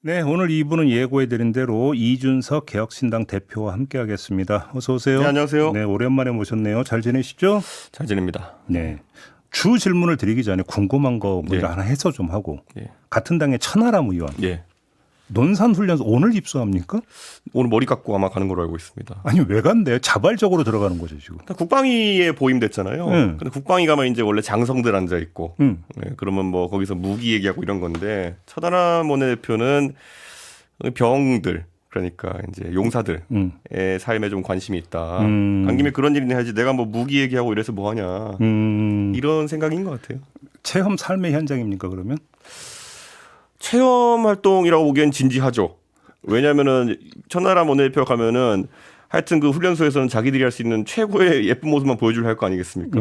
네, 오늘 2부는 예고해드린 대로 이준석 개혁신당 대표와 함께하겠습니다. 어서 오세요. 네, 안녕하세요. 네, 오랜만에 모셨네요. 잘 지내시죠? 잘 지냅니다. 네. 주 질문을 드리기 전에 궁금한 거 먼저 하나 해서 좀 하고. 같은 당의 천하람 의원. 논산훈련소 오늘 입소합니까? 오늘 머리 깎고 아마 가는 걸로 알고 있습니다. 아니 왜 간대요? 자발적으로 들어가는 거죠 지금. 국방위에 보임됐잖아요. 근데 국방위 가면 이제 원래 장성들 앉아 있고, 그러면 뭐 거기서 무기 얘기하고 이런 건데 천하람 원내대표는 병들 그러니까 이제 용사들의 삶에 좀 관심이 있다. 간 김에 그런 일이나 해야지 내가 뭐 무기 얘기하고 이래서 뭐 하냐 이런 생각인 것 같아요. 체험 삶의 현장입니까 그러면? 체험 활동이라고 보기엔 진지하죠. 왜냐하면은 천하람 원내대표 가면은 하여튼 그 훈련소에서는 자기들이 할 수 있는 최고의 예쁜 모습만 보여줄 할 거 아니겠습니까?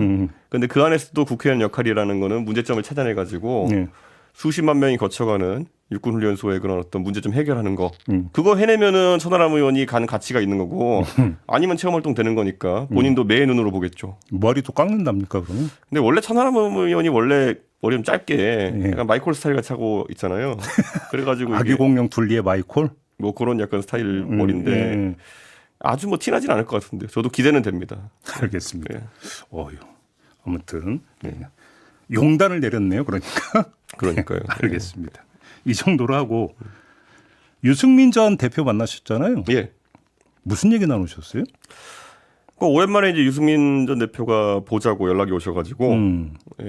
그런데 그 안에서도 국회의원 역할이라는 거는 문제점을 찾아내 가지고 수십만 명이 거쳐가는 육군훈련소의 그런 어떤 문제점 해결하는 거 그거 해내면은 천하람 의원이 가는 가치가 있는 거고 아니면 체험 활동 되는 거니까 본인도 매의 눈으로 보겠죠. 머리도 깎는답니까 그러면? 근데 원래 천하람 의원이 원래 머리 좀 짧게 약간 마이콜 스타일 같이 하고 있잖아요. 그래가지고 아기공룡 둘리의 마이콜? 뭐 그런 약간 스타일 머리인데 아주 뭐 티나진 않을 것 같은데 저도 기대는 됩니다. 알겠습니다. 어휴, 아무튼 용단을 내렸네요. 그러니까요. 알겠습니다. 이 정도로 하고 유승민 전 대표 만나셨잖아요. 예. 무슨 얘기 나누셨어요? 오랜만에 이제 유승민 전 대표가 보자고 연락이 오셔가지고,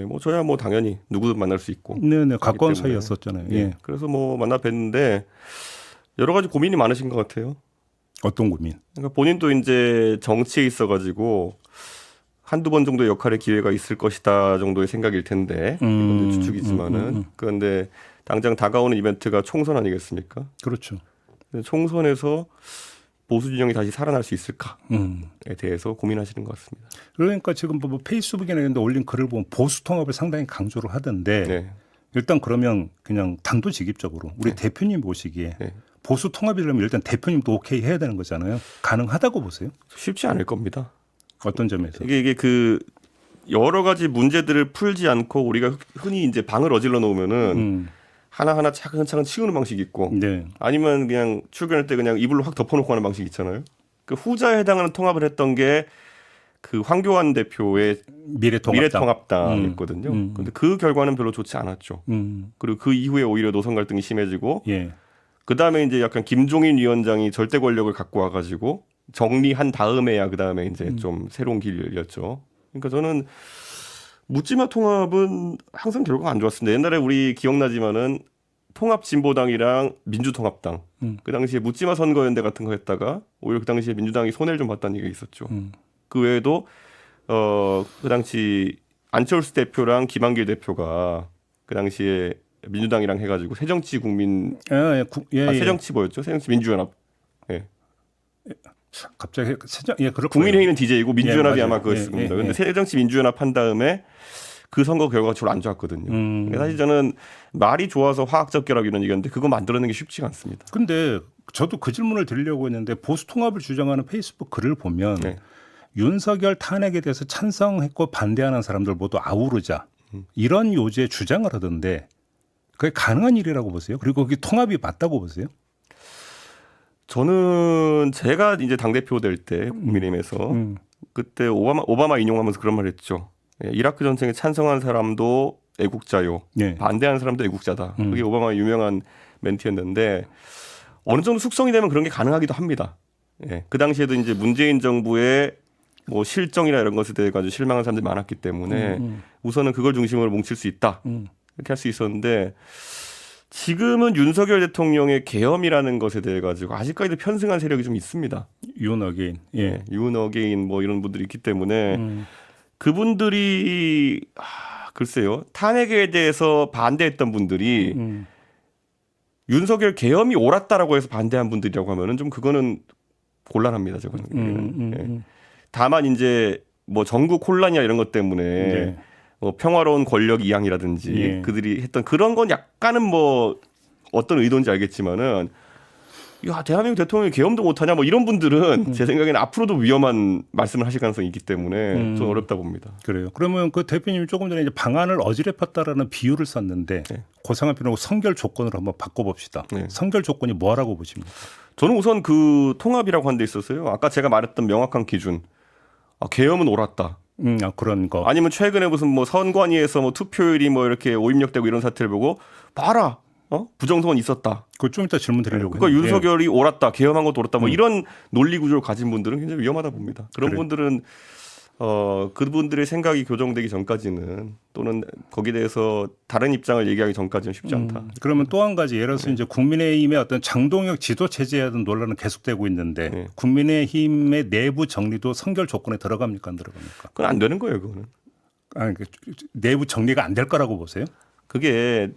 뭐 저야 뭐 당연히 누구든 만날 수 있고. 네네 가까운 사이였었잖아요. 예. 그래서 뭐 만나 뵀는데 여러 가지 고민이 많으신 것 같아요. 어떤 고민? 그러니까 본인도 이제 정치에 있어가지고 한두 번 정도의 역할의 기회가 있을 것이다 정도의 생각일 텐데 이건 추측이지만은 그런데 당장 다가오는 이벤트가 총선 아니겠습니까? 그렇죠. 총선에서 보수 진영이 다시 살아날 수 있을까에 대해서 고민하시는 것 같습니다. 그러니까 지금 뭐 페이스북이나 이런 데 올린 글을 보면 보수 통합을 상당히 강조를 하던데 일단 그러면 그냥 단도직입적으로 우리 대표님 보시기에 보수 통합이라면 일단 대표님도 오케이 해야 되는 거잖아요. 가능하다고 보세요? 쉽지 않을 겁니다. 어떤 점에서? 이게 그 여러 가지 문제들을 풀지 않고 우리가 흔히 이제 방을 어질러 놓으면은 하나하나 차근차근 치우는 방식이 있고 아니면 그냥 출근할 때 그냥 이불로 확 덮어놓고 하는 방식이 있잖아요. 그 후자에 해당하는 통합을 했던 게 그 황교안 대표의 미래통합당이었거든요. 그런데 그 결과는 별로 좋지 않았죠. 그리고 그 이후에 오히려 노선 갈등이 심해지고 그 다음에 이제 약간 김종인 위원장이 절대 권력을 갖고 와가지고 정리한 다음에야 그 다음에 이제 좀 새로운 길이었죠. 그러니까 저는 묻지마 통합은 항상 결과가 안 좋았습니다. 옛날에 우리 기억나지만은 통합진보당이랑 민주통합당 그 당시에 묻지마 선거연대 같은 거 했다가 오히려 그 당시에 민주당이 손해를 좀 봤다는 얘기가 있었죠. 그 외에도 그 당시 안철수 대표랑 김한길 대표가 그 당시에 민주당이랑 해가지고 새정치 국민 새정치 뭐였죠? 새정치 민주연합. 갑자기 국민회의는 DJ이고 민주연합이 아마 그거였습니다. 그런데 새정치 민주연합 한 다음에 그 선거 결과가 별로 안 좋았거든요. 사실 저는 말이 좋아서 화학적 결합 이런 얘기였는데 그거 만들어내는 게 쉽지가 않습니다. 근데 저도 그 질문을 드리려고 했는데 보수 통합을 주장하는 페이스북 글을 보면 윤석열 탄핵에 대해서 찬성했고 반대하는 사람들 모두 아우르자 이런 요지의 주장을 하던데 그게 가능한 일이라고 보세요? 그리고 그게 통합이 맞다고 보세요? 저는 제가 이제 당대표 될 때 국민의힘에서 그때 오바마 인용하면서 그런 말 했죠. 이라크 전쟁에 찬성한 사람도 애국자요. 반대하는 사람도 애국자다. 그게 오바마의 유명한 멘트였는데 어느 정도 숙성이 되면 그런 게 가능하기도 합니다. 그 당시에도 이제 문재인 정부의 뭐 실정이나 이런 것에 대해 가지고 실망한 사람들이 많았기 때문에 우선은 그걸 중심으로 뭉칠 수 있다. 이렇게 할 수 있었는데 지금은 윤석열 대통령의 계엄이라는 것에 대해 가지고 아직까지도 편승한 세력이 좀 있습니다. 윤 어게인. 윤 어게인 뭐 이런 분들이 있기 때문에 그분들이 글쎄요. 탄핵에 대해서 반대했던 분들이 윤석열 계엄이 옳았다라고 해서 반대한 분들이라고 하면은 좀 그거는 곤란합니다. 저는. 다만 이제 뭐 전국 혼란이나 이런 것 때문에 뭐 평화로운 권력 이양이라든지 그들이 했던 그런 건 약간은 뭐 어떤 의도인지 알겠지만은 야, 대한민국 대통령이 계엄도 못하냐 뭐 이런 분들은 제 생각에는 앞으로도 위험한 말씀을 하실 가능성이 있기 때문에 좀 어렵다 봅니다. 그래요. 그러면 그 대표님이 조금 전에 이제 방안을 어지럽혔다라는 비유를 썼는데 네. 고상한 표현하고 선결 조건으로 한번 바꿔봅시다. 네. 선결 조건이 뭐라고 보십니까? 저는 우선 그 통합이라고 한 데 있었어요. 아까 제가 말했던 명확한 기준. 계엄은 옳았다. 그런 거. 아니면 최근에 무슨 뭐 선관위에서 뭐 투표율이 뭐 이렇게 오입력되고 이런 사태를 보고 봐라. 부정선거는 있었다. 그 좀 이따 질문 드리려고. 그러니까 윤석열이 옳았다. 개헌한 것도 옳았다. 뭐 이런 논리 구조를 가진 분들은 굉장히 위험하다 봅니다. 그런 그래. 분들은 그분들의 생각이 교정되기 전까지는 또는 거기에 대해서 다른 입장을 얘기하기 전까지는 쉽지 않다. 그러면 또 한 가지 예를 들어서 이제 국민의힘의 어떤 장동혁 지도 체제에 대한 논란은 계속되고 있는데 국민의힘의 내부 정리도 선결 조건에 들어갑니까 안 들어갑니까? 그건 안 되는 거예요. 그거는. 내부 정리가 안 될 거라고 보세요? 그게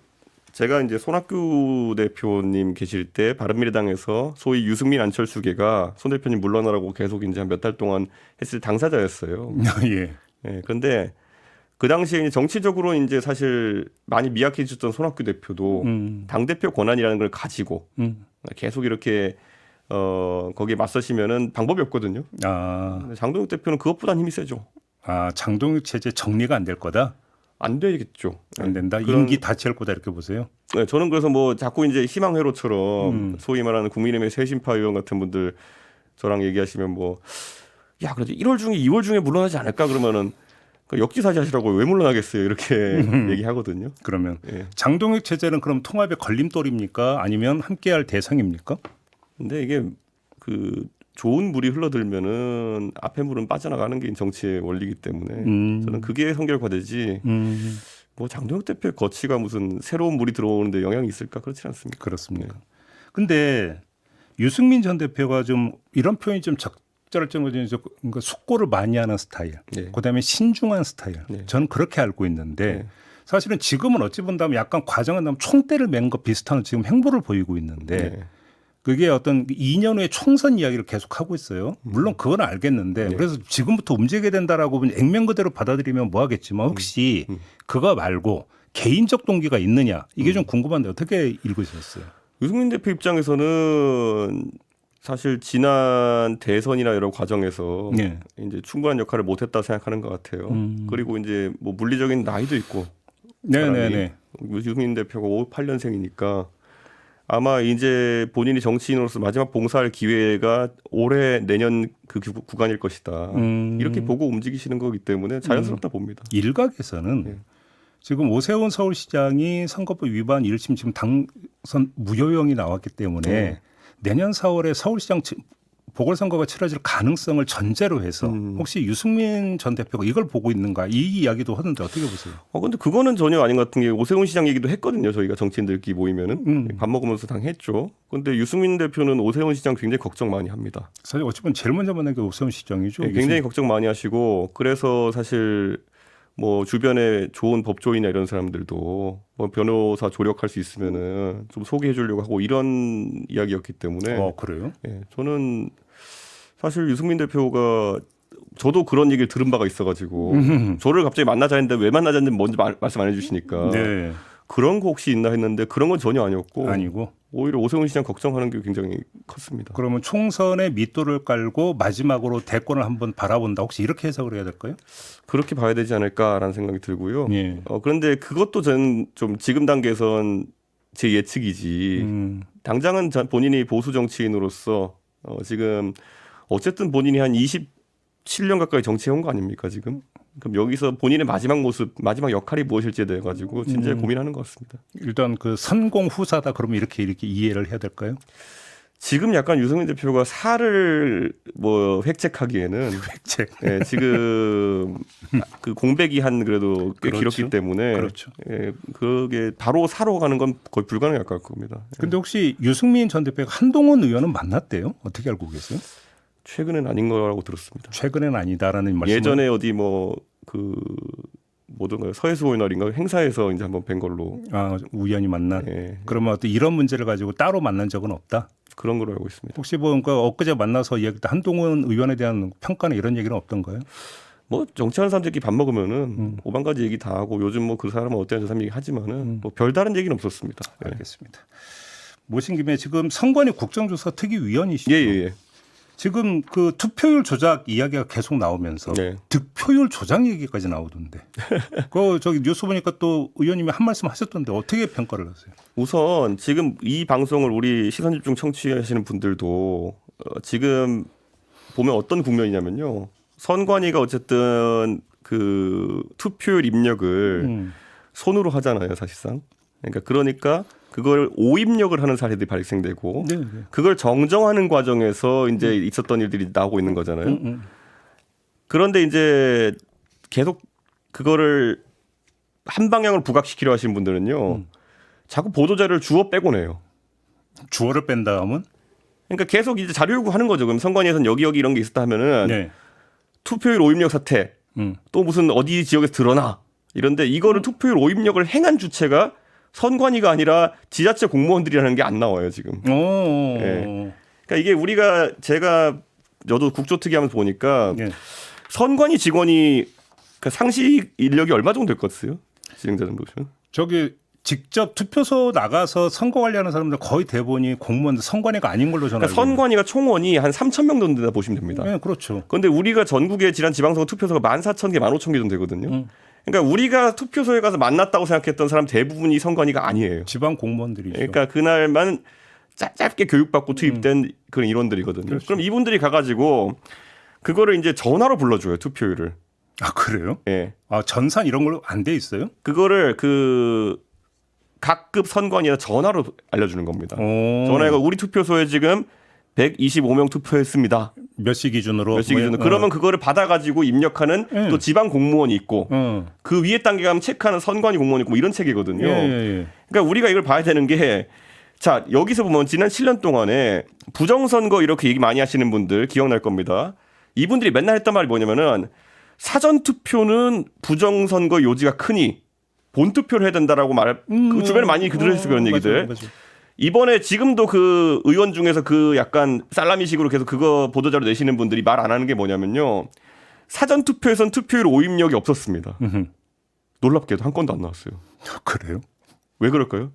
제가 이제 손학규 대표님 계실 때 바른미래당에서 소위 유승민 안철수계가 손 대표님 물러나라고 계속 이제 한 몇 달 동안 했을 당사자였어요. 예. 예. 그런데 그 당시에 정치적으로 이제 사실 많이 미약해졌던 손학규 대표도 당 대표 권한이라는 걸 가지고 계속 이렇게 거기에 맞서시면은 방법이 없거든요. 장동혁 대표는 그것보다는 힘이 세죠. 장동혁 체제 정리가 안 될 거다? 안 되겠죠. 안 된다. 임기 다 채울 거다 이렇게 보세요. 네, 저는 그래서 뭐 자꾸 이제 희망회로처럼 소위 말하는 국민의힘의 새신파 의원 같은 분들 저랑 얘기하시면 뭐 야 그래도 1월 중에 2월 중에 물러나지 않을까 그러면은 역지사지 하시라고 왜 물러나겠어요 이렇게 얘기하거든요. 그러면 예. 장동혁 체제는 그럼 통합의 걸림돌입니까? 아니면 함께할 대상입니까? 근데 이게 그 좋은 물이 흘러들면은 앞에 물은 빠져나가는 게 정치의 원리이기 때문에 저는 그게 선결과되지 뭐 장동혁 대표의 거치가 무슨 새로운 물이 들어오는데 영향이 있을까 그렇지 않습니까? 그렇습니까? 근데 유승민 전 대표가 좀 이런 표현이 좀 적절할 정도로 그러니까 숙고를 많이 하는 스타일, 네. 그다음에 신중한 스타일. 네. 저는 그렇게 알고 있는데 네. 사실은 지금은 어찌 본다면 약간 과정은 나면 총대를 맨 것 비슷한 지금 행보를 보이고 있는데 네. 그게 어떤 2년 후에 총선 이야기를 계속 하고 있어요. 물론 그건 알겠는데 네. 그래서 지금부터 움직여야 된다라고 액면 그대로 받아들이면 뭐 하겠지만 혹시 그거 말고 개인적 동기가 있느냐 이게 좀 궁금한데 어떻게 읽으셨어요? 유승민 대표 입장에서는 사실 지난 대선이나 여러 과정에서 네. 이제 충분한 역할을 못했다 생각하는 것 같아요. 그리고 이제 뭐 물리적인 나이도 있고 네네네. 유승민 대표가 58년생이니까 아마 이제 본인이 정치인으로서 마지막 봉사할 기회가 올해 내년 그 구간일 것이다. 이렇게 보고 움직이시는 거기 때문에 자연스럽다 봅니다. 일각에서는 네. 지금 오세훈 서울시장이 선거법 위반 1심 지금 당선 무효형이 나왔기 때문에 네. 내년 4월에 서울시장 보궐선거가 치러질 가능성을 전제로 해서 혹시 유승민 전 대표가 이걸 보고 있는가 이 이야기도 하는데 어떻게 보세요? 근데 그거는 전혀 아닌 것 같은 게 오세훈 시장 얘기도 했거든요. 저희가 정치인들끼리 모이면은 밥 먹으면서 당했죠. 그런데 유승민 대표는 오세훈 시장 굉장히 걱정 많이 합니다. 사실 어찌 보면 제일 먼저 만난 게 오세훈 시장이죠. 네, 굉장히 걱정 많이 하시고 그래서 사실 뭐 주변에 좋은 법조인이나 이런 사람들도 뭐 변호사 조력할 수 있으면은 좀 소개해 주려고 하고 이런 이야기였기 때문에. 그래요? 예, 저는 사실 유승민 대표가 저도 그런 얘기를 들은 바가 있어가지고 저를 갑자기 만나자 했는데 왜 만나자 했는데 먼저 말씀 안 해주시니까 네. 그런 거 혹시 있나 했는데 그런 건 전혀 아니었고 아니고 오히려 오세훈 시장 걱정하는 게 굉장히 컸습니다. 그러면 총선에 밑도를 깔고 마지막으로 대권을 한번 바라본다. 혹시 이렇게 해석을 해야 될까요? 그렇게 봐야 되지 않을까라는 생각이 들고요. 예. 그런데 그것도 저는 좀 지금 단계에선 제 예측이지. 당장은 본인이 보수 정치인으로서 지금 어쨌든 본인이 한 27년 가까이 정치해온 거 아닙니까 지금? 그럼 여기서 본인의 마지막 모습, 마지막 역할이 무엇일지에 대해 가지고 진짜 고민하는 것 같습니다. 일단 그 선공 후사다 그러면 이렇게 이해를 해야 될까요? 지금 약간 유승민 대표가 살을 뭐 획책하기에는 획책. 예, 지금 그 공백이 한 그래도 꽤 그렇죠. 길었기 때문에 그렇죠. 예, 그게 바로 사러 가는 건 거의 불가능할 것 겁니다. 근데 혹시 유승민 전 대표가 한동훈 의원은 만났대요? 어떻게 알고 계세요? 최근엔 아닌 거라고 들었습니다. 최근에는 아니다라는 말씀. 예전에 어디 뭐 그 뭐든가요 서해수호의 날인가 행사에서 이제 한번 뵌 걸로. 우연히 만난. 예. 그러면 어떤 이런 문제를 가지고 따로 만난 적은 없다. 그런 걸로 알고 있습니다. 혹시 그러니까 엊그제 만나서 이야기했던 한동훈 의원에 대한 평가나 이런 얘기는 없던가요? 뭐 정치하는 사람들끼리 밥 먹으면은 5만가지 얘기 다 하고 요즘 뭐 그 사람은 어때요 저 사람 얘기 하지만은 뭐 별다른 얘기는 없었습니다. 네. 알겠습니다. 모신 김에 지금 선관위 국정조사 특위위원이시죠. 예. 지금 그 투표율 조작 이야기가 계속 나오면서 득표율 조작 얘기까지 나오던데. 그 저기 뉴스 보니까 또 의원님이 한 말씀 하셨던데 어떻게 평가를 하세요? 우선 지금 이 방송을 우리 시선집중 청취하시는 분들도 지금 보면 어떤 국면이냐면요. 선관위가 어쨌든 그 투표율 입력을 손으로 하잖아요, 사실상. 그러니까 그걸 오입력을 하는 사례들이 발생되고 그걸 정정하는 과정에서 이제 있었던 일들이 나오고 있는 거잖아요. 그런데 이제 계속 그거를 한 방향으로 부각시키려 하시는 분들은요. 자꾸 보도자료를 주워 빼고 내요. 주어를 뺀 다음은? 그러니까 계속 이제 자료 요구하는 거죠. 그럼 선관위에서는 여기 이런 게 있었다 하면은 투표율 오입력 사태 또 무슨 어디 지역에서 드러나 이런데 이거를 투표율 오입력을 행한 주체가 선관위가 아니라 지자체 공무원들이라는 게 안 나와요 지금. 네. 그러니까 이게 저도 국조특위 하면서 보니까 선관위 직원이 그 상시 인력이 얼마 정도 될 것 같아요? 진행자는 보시면. 저기 직접 투표소 나가서 선거 관리하는 사람들 거의 대부분이 공무원들 선관위가 아닌 걸로 저는 알고 있는데. 선관위가 총원이 한 3,000명 정도 된다 보시면 됩니다. 네, 그렇죠. 그런데 우리가 전국의 지방선거 투표소가 14,000개, 15,000개 정도 되거든요. 그러니까 우리가 투표소에 가서 만났다고 생각했던 사람 대부분이 선관위가 아니에요. 지방 공무원들이죠. 그러니까 그날만 짧게 교육받고 투입된 그런 인원들이거든요. 그렇죠. 그럼 이분들이 가가지고 그거를 이제 전화로 불러줘요, 투표율을. 아, 그래요? 예. 아, 전산 이런 걸로 안 돼 있어요? 그거를 그 각급 선관위에 전화로 알려주는 겁니다. 전화해가 우리 투표소에 지금 125명 투표했습니다. 몇 시 기준으로? 몇 시 기준으로. 그러면 그거를 받아가지고 입력하는 또 지방 공무원이 있고 그 위에 단계 가면 체크하는 선관위 공무원이 있고 뭐 이런 체계거든요. 그러니까 우리가 이걸 봐야 되는 게 자, 여기서 보면 지난 7년 동안에 부정선거 이렇게 얘기 많이 하시는 분들 기억날 겁니다. 이분들이 맨날 했던 말이 뭐냐면은 사전투표는 부정선거 요지가 크니 본투표를 해야 된다라고 그 주변에 많이 들으셨을 그런 얘기들. 맞아. 이번에 지금도 그 의원 중에서 그 약간 살라미식으로 계속 그거 보도자료 내시는 분들이 말 안 하는 게 뭐냐면요. 사전투표에선 투표율 오입력이 없었습니다. 놀랍게도 한 건도 안 나왔어요. 그래요? 왜 그럴까요?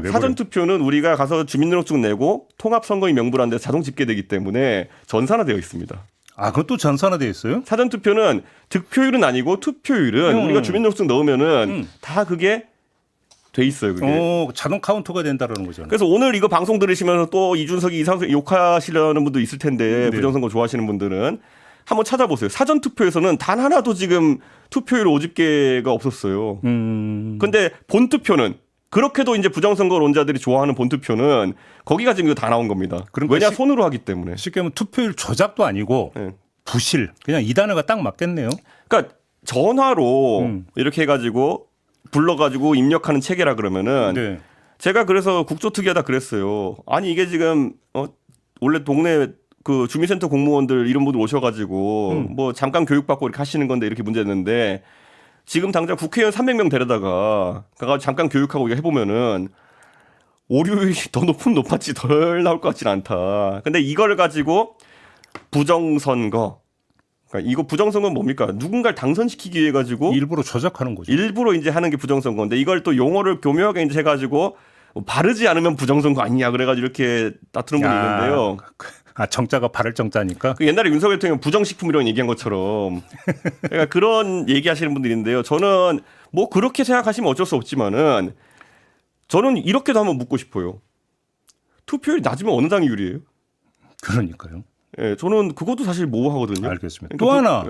왜 사전투표는 우리가 가서 주민등록증 내고 통합선거인 명부라는 데서 자동 집계되기 때문에 전산화되어 있습니다. 아, 그것도 전산화되어 있어요? 사전투표는 득표율은 아니고 투표율은 우리가 주민등록증 넣으면은 다 그게 돼 있어요. 그게. 자동 카운터가 된다라는 거잖아요. 그래서 오늘 이거 방송 들으시면서 또 이준석이 이상석 욕하시려는 분도 있을 텐데 부정선거 좋아하시는 분들은 한번 찾아보세요. 사전투표에서는 단 하나도 지금 투표율 오집계가 없었어요. 근데 본투표는 그렇게도 이제 부정선거론자들이 좋아하는 본투표는 거기가 지금 다 나온 겁니다. 왜냐 손으로 하기 때문에. 쉽게 하면 투표율 조작도 아니고 부실. 그냥 이 단어가 딱 맞겠네요. 그러니까 전화로 이렇게 해가지고 불러가지고 입력하는 체계라 그러면은 제가 그래서 국조특위하다 그랬어요. 아니 이게 지금 원래 동네 그 주민센터 공무원들 이런 분들 오셔가지고 뭐 잠깐 교육받고 이렇게 하시는 건데 이렇게 문제였는데 지금 당장 국회의원 300명 데려다가 가가지고 잠깐 교육하고 이거 해보면은 오류율이 더 높았지 덜 나올 것 같지는 않다. 근데 이걸 가지고 부정선거 그러니까 이거 부정선거는 뭡니까? 누군가를 당선시키기 위해 가지고 일부러 조작하는 거죠. 일부러 이제 하는 게 부정선거인데 이걸 또 용어를 교묘하게 이제 해가지고 바르지 않으면 부정선거 아니냐 그래가지고 이렇게 다투는 분이 있는데요. 아, 정자가 바를 정자니까. 그 옛날에 윤석열 대통령 부정식품 이런 얘기한 것처럼 그러니까 그런 얘기하시는 분들인데요. 저는 뭐 그렇게 생각하시면 어쩔 수 없지만은 저는 이렇게도 한번 묻고 싶어요. 투표율이 낮으면 어느 당이 유리해요? 그러니까요. 예, 저는 그것도 사실 모호하거든요. 알겠습니다. 또 하나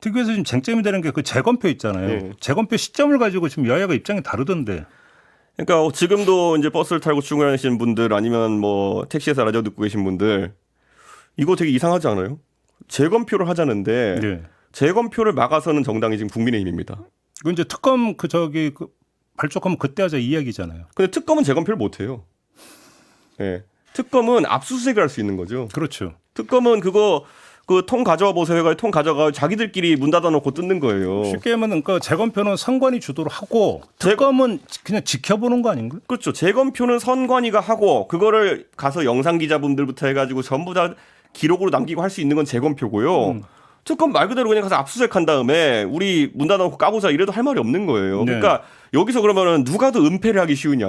특위에서 지금 쟁점이 되는 게 그 재검표 있잖아요. 재검표 시점을 가지고 지금 여야가 입장이 다르던데. 그러니까 지금도 이제 버스를 타고 출근하시는 분들 아니면 뭐 택시에서 라디오 듣고 계신 분들 이거 되게 이상하지 않아요? 재검표를 하자는데 재검표를 막아서는 정당이 지금 국민의힘입니다. 이건 이제 특검 그 발족하면 그때 하자 이 이야기잖아요. 근데 특검은 재검표를 못 해요. 예. 특검은 압수수색을 할 수 있는 거죠. 그렇죠. 특검은 그거 그 통 가져와 보세요. 해가지고 통 가져가 자기들끼리 문 닫아놓고 뜯는 거예요. 쉽게 하면 그러니까 재검표는 선관위 주도로 하고 특검은 그냥 지켜보는 거 아닌가요? 그렇죠. 재검표는 선관위가 하고 그거를 가서 영상 기자분들부터 해가지고 전부 다 기록으로 남기고 할 수 있는 건 재검표고요. 특검 말 그대로 그냥 가서 압수수색한 다음에 우리 문 닫아놓고 까보자 이래도 할 말이 없는 거예요. 그러니까 여기서 그러면은 누가 더 은폐를 하기 쉬우냐.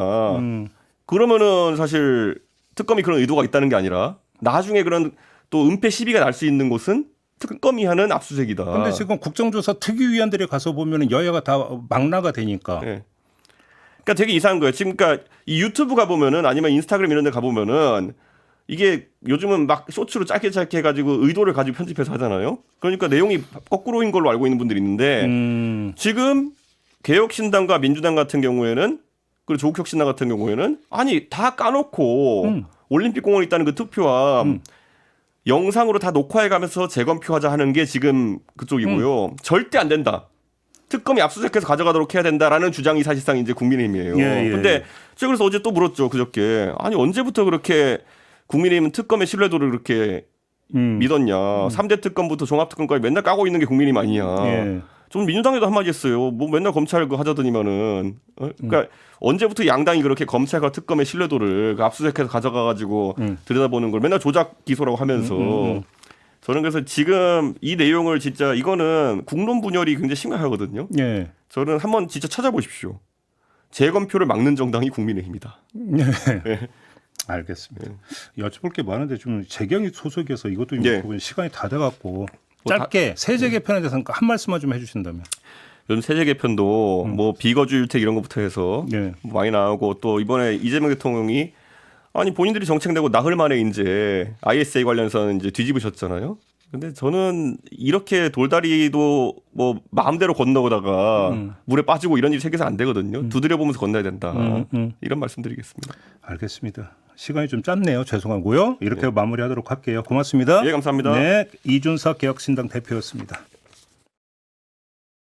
그러면은 사실 특검이 그런 의도가 있다는 게 아니라 나중에 그런 또 은폐 시비가 날 수 있는 곳은 특검이 하는 압수수색이다. 근데 지금 국정조사 특위위원들이 가서 보면은 여야가 다 망라가 되니까. 네. 그러니까 되게 이상한 거예요. 지금 그러니까 이 유튜브 가보면은 아니면 인스타그램 이런 데 가보면은 이게 요즘은 막 쇼츠로 짧게 해가지고 의도를 가지고 편집해서 하잖아요. 그러니까 내용이 거꾸로인 걸로 알고 있는 분들이 있는데 지금 개혁신당과 민주당 같은 경우에는 그리고 조국혁신당 같은 경우에는 아니 다 까놓고 올림픽공원에 있다는 그 투표함 영상으로 다 녹화해가면서 재검표하자 하는 게 지금 그쪽이고요. 절대 안 된다. 특검이 압수수색해서 가져가도록 해야 된다라는 주장이 사실상 이제 국민의힘이에요. 근데 제가 그래서 어제 또 물었죠. 그저께. 아니 언제부터 그렇게 국민의힘은 특검의 신뢰도를 그렇게 믿었냐. 3대 특검부터 종합특검까지 맨날 까고 있는 게 국민의힘 아니냐. 좀 민주당에도 한마디 했어요. 뭐 맨날 검찰 그 하자더니만은. 그러니까 언제부터 양당이 그렇게 검찰과 특검의 신뢰도를 그 압수수색해서 가져가가지고 들여다보는 걸 맨날 조작 기소라고 하면서 저는 그래서 지금 이 내용을 진짜 이거는 국론 분열이 굉장히 심각하거든요. 저는 한번 진짜 찾아보십시오. 재검표를 막는 정당이 국민의힘이다. 네. 알겠습니다. 여쭤볼 게 많은데 좀 재경이 소속이어서 이것도 시간이 다 돼갖고 짧게 세제 개편에 대해서 한 말씀만 좀 해주신다면. 요즘 세제 개편도 뭐 비거주 주택 이런 것부터 해서 뭐 많이 나오고 또 이번에 이재명 대통령이 아니 본인들이 정책 내고 나흘 만에 이제 ISA 관련해서는 이제 뒤집으셨잖아요. 근데 저는 이렇게 돌다리도 뭐 마음대로 건너다가 물에 빠지고 이런 일이 생겨서 안 되거든요. 두드려 보면서 건너야 된다. 이런 말씀드리겠습니다. 알겠습니다. 시간이 좀 짧네요. 죄송하고요. 이렇게 마무리하도록 할게요. 고맙습니다. 예, 감사합니다. 네, 이준석 개혁신당 대표였습니다.